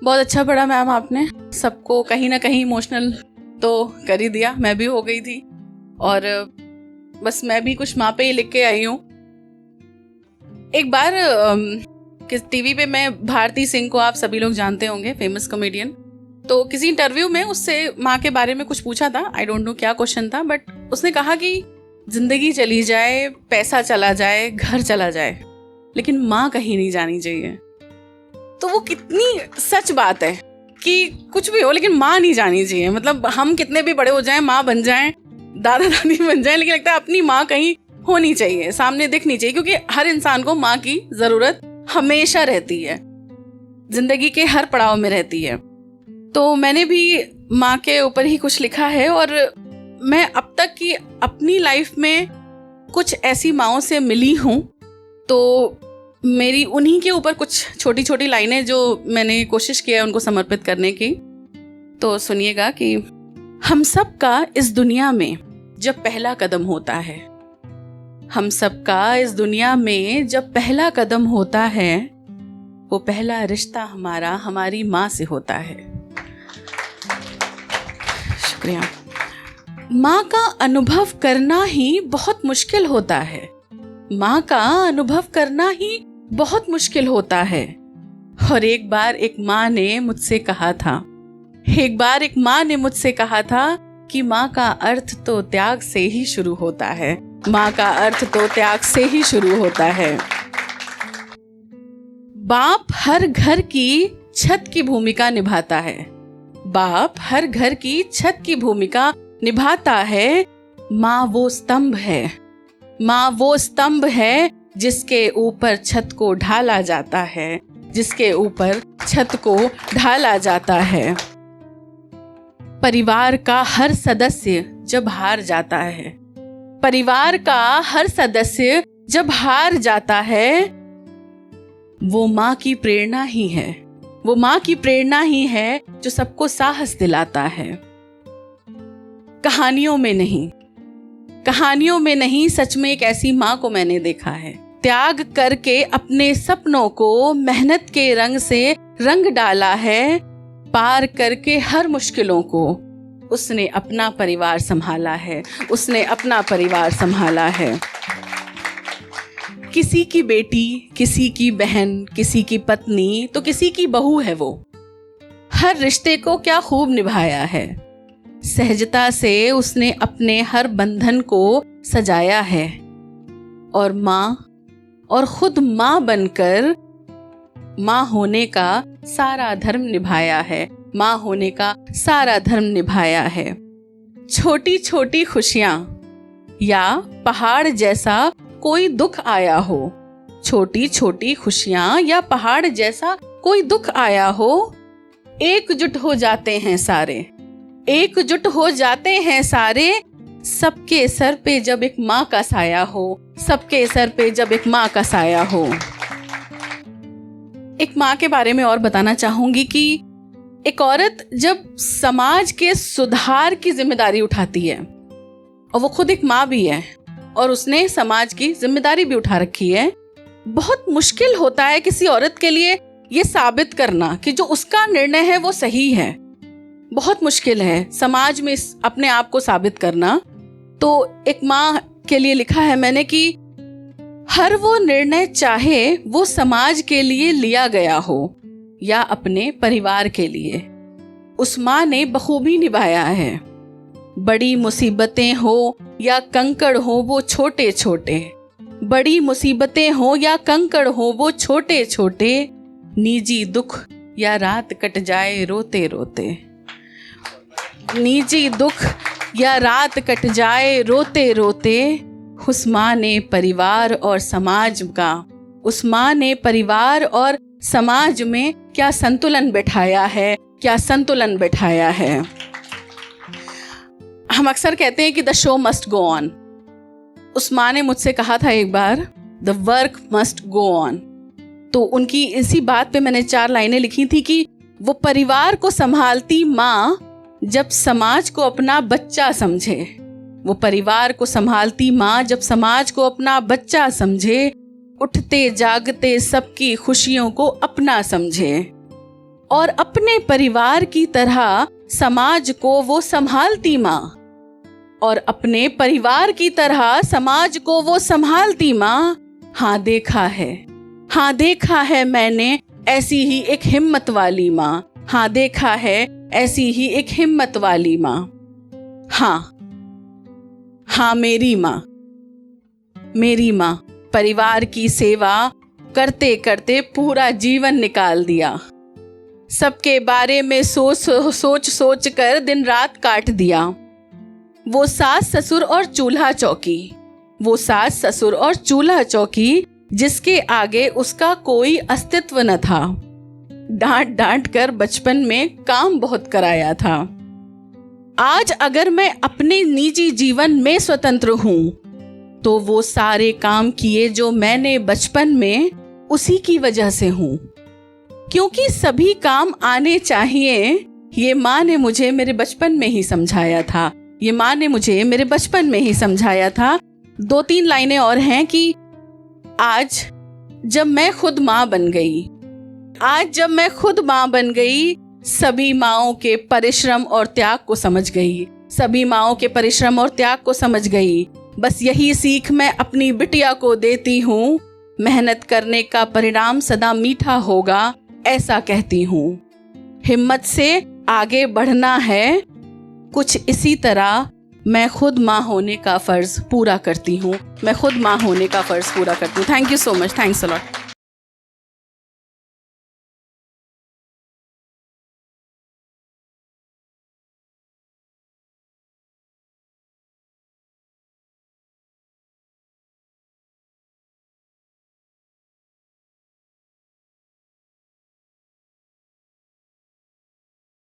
बहुत अच्छा पढ़ा मैम, आपने सबको कहीं ना कहीं इमोशनल तो कर ही दिया। मैं भी हो गई थी और बस मैं भी कुछ माँ पे ही लिख के आई हूँ। एक बार किस टीवी पे मैं भारती सिंह को आप सभी लोग जानते होंगे, फेमस कॉमेडियन, तो किसी इंटरव्यू में उससे माँ के बारे में कुछ पूछा था। आई डोंट नो क्या क्वेश्चन था, बट उसने कहा कि जिंदगी चली जाए, पैसा चला जाए, घर चला जाए, लेकिन माँ कहीं नहीं जानी चाहिए। तो वो कितनी सच बात है कि कुछ भी हो लेकिन माँ नहीं जानी चाहिए। मतलब हम कितने भी बड़े हो जाएं, माँ बन जाएं, दादा दादी बन जाएं, लेकिन लगता है अपनी माँ कहीं होनी चाहिए, सामने दिखनी चाहिए, क्योंकि हर इंसान को माँ की जरूरत हमेशा रहती है, जिंदगी के हर पड़ाव में रहती है। तो मैंने भी माँ के ऊपर ही कुछ लिखा है और मैं अब तक की अपनी लाइफ में कुछ ऐसी माँओं से मिली हूँ, तो मेरी उन्हीं के ऊपर कुछ छोटी छोटी लाइनें जो मैंने कोशिश किया है उनको समर्पित करने की। तो सुनिएगा कि हम सब का इस दुनिया में जब पहला कदम होता है, हम सब का इस दुनिया में जब पहला कदम होता है, वो पहला रिश्ता हमारा हमारी माँ से होता है। शुक्रिया। माँ का अनुभव करना ही बहुत मुश्किल होता है, माँ का अनुभव करना ही बहुत मुश्किल होता है। और एक बार एक माँ ने मुझसे कहा था कि माँ का अर्थ तो त्याग से ही शुरू होता है, माँ का अर्थ तो त्याग से ही शुरू होता है। बाप हर घर की छत की भूमिका निभाता है, बाप हर घर की छत की भूमिका निभाता है। माँ वो स्तंभ है, माँ वो स्तंभ है जिसके ऊपर छत को ढाला जाता है, जिसके ऊपर छत को ढाला जाता है। परिवार का हर सदस्य जब हार जाता है, परिवार का हर सदस्य जब हार जाता है, वो माँ की प्रेरणा ही है, वो माँ की प्रेरणा ही है जो सबको साहस दिलाता है। कहानियों में नहीं, कहानियों में नहीं, सच में एक ऐसी माँ को मैंने देखा है, त्याग करके अपने सपनों को मेहनत के रंग से रंग डाला है, पार करके हर मुश्किलों को उसने अपना परिवार संभाला है, उसने अपना परिवार संभाला है। किसी की बेटी, किसी की बहन, किसी की पत्नी तो किसी की बहू है वो, हर रिश्ते को क्या खूब निभाया है, सहजता से उसने अपने हर बंधन को सजाया है। और माँ, और खुद माँ बनकर माँ होने का सारा धर्म निभाया है, माँ होने का सारा धर्म निभाया है। छोटी छोटी खुशियाँ या पहाड़ जैसा कोई दुख आया हो, छोटी छोटी खुशियाँ या पहाड़ जैसा कोई दुख आया हो, एकजुट हो जाते हैं सारे, एकजुट हो जाते हैं सारे। सबके सर पे जब एक माँ का साया हो, सबके सर पे जब एक माँ का साया हो। एक माँ के बारे में और बताना चाहूंगी कि एक औरत जब समाज के सुधार की जिम्मेदारी उठाती है, और वो खुद एक माँ भी है और उसने समाज की जिम्मेदारी भी उठा रखी है, बहुत मुश्किल होता है किसी औरत के लिए ये साबित करना कि जो उसका निर्णय है वो सही है। बहुत मुश्किल है समाज में अपने आप को साबित करना। तो एक माँ के लिए लिखा है मैंने कि हर वो निर्णय चाहे वो समाज के लिए लिया गया हो या अपने परिवार के लिए, उस माँ ने बखूबी निभाया है। बड़ी मुसीबतें हो या कंकड़ हो वो छोटे छोटे, बड़ी मुसीबतें हो या कंकड़ हो वो छोटे छोटे, निजी दुख या रात कट जाए रोते रोते, निजी दुख या रात कट जाए रोते रोते। उस माँ ने परिवार और समाज का, उस माँ ने परिवार और समाज में क्या संतुलन बैठाया है, क्या संतुलन बैठाया है। हम अक्सर कहते हैं कि the show must go on. उस माँ ने मुझसे कहा था एक बार, the work must go on. तो उनकी इसी बात पे मैंने 4 लाइनें लिखी थी कि वो परिवार को संभालती माँ जब समाज को अपना बच्चा समझे, वो परिवार को संभालती माँ जब समाज को अपना बच्चा समझे, उठते जागते सबकी खुशियों को अपना समझे। और अपने परिवार की तरह समाज को वो संभालती माँ, और अपने परिवार की तरह समाज को वो संभालती माँ। हाँ देखा है मैंने ऐसी ही एक हिम्मत वाली माँ। हाँ देखा है ऐसी ही एक हिम्मत वाली माँ। हाँ मेरी माँ परिवार की सेवा करते करते पूरा जीवन निकाल दिया। सबके बारे में सोच कर दिन रात काट दिया। वो सास ससुर और चूल्हा चौकी जिसके आगे उसका कोई अस्तित्व न था। डांट कर बचपन में काम बहुत कराया था। आज अगर मैं अपने निजी जीवन में स्वतंत्र हूँ तो वो सारे काम किए जो मैंने बचपन में उसी की वजह से हूँ। क्योंकि सभी काम आने चाहिए, ये माँ ने मुझे मेरे बचपन में ही समझाया था। 2-3 लाइनें और हैं कि आज जब मैं खुद माँ बन गई, सभी माँओं के परिश्रम और त्याग को समझ गई। बस यही सीख मैं अपनी बिटिया को देती हूँ। मेहनत करने का परिणाम सदा मीठा होगा, ऐसा कहती हूँ। हिम्मत से आगे बढ़ना है, कुछ इसी तरह मैं खुद माँ होने का फर्ज पूरा करती हूँ। Thank you so much. Thanks a lot.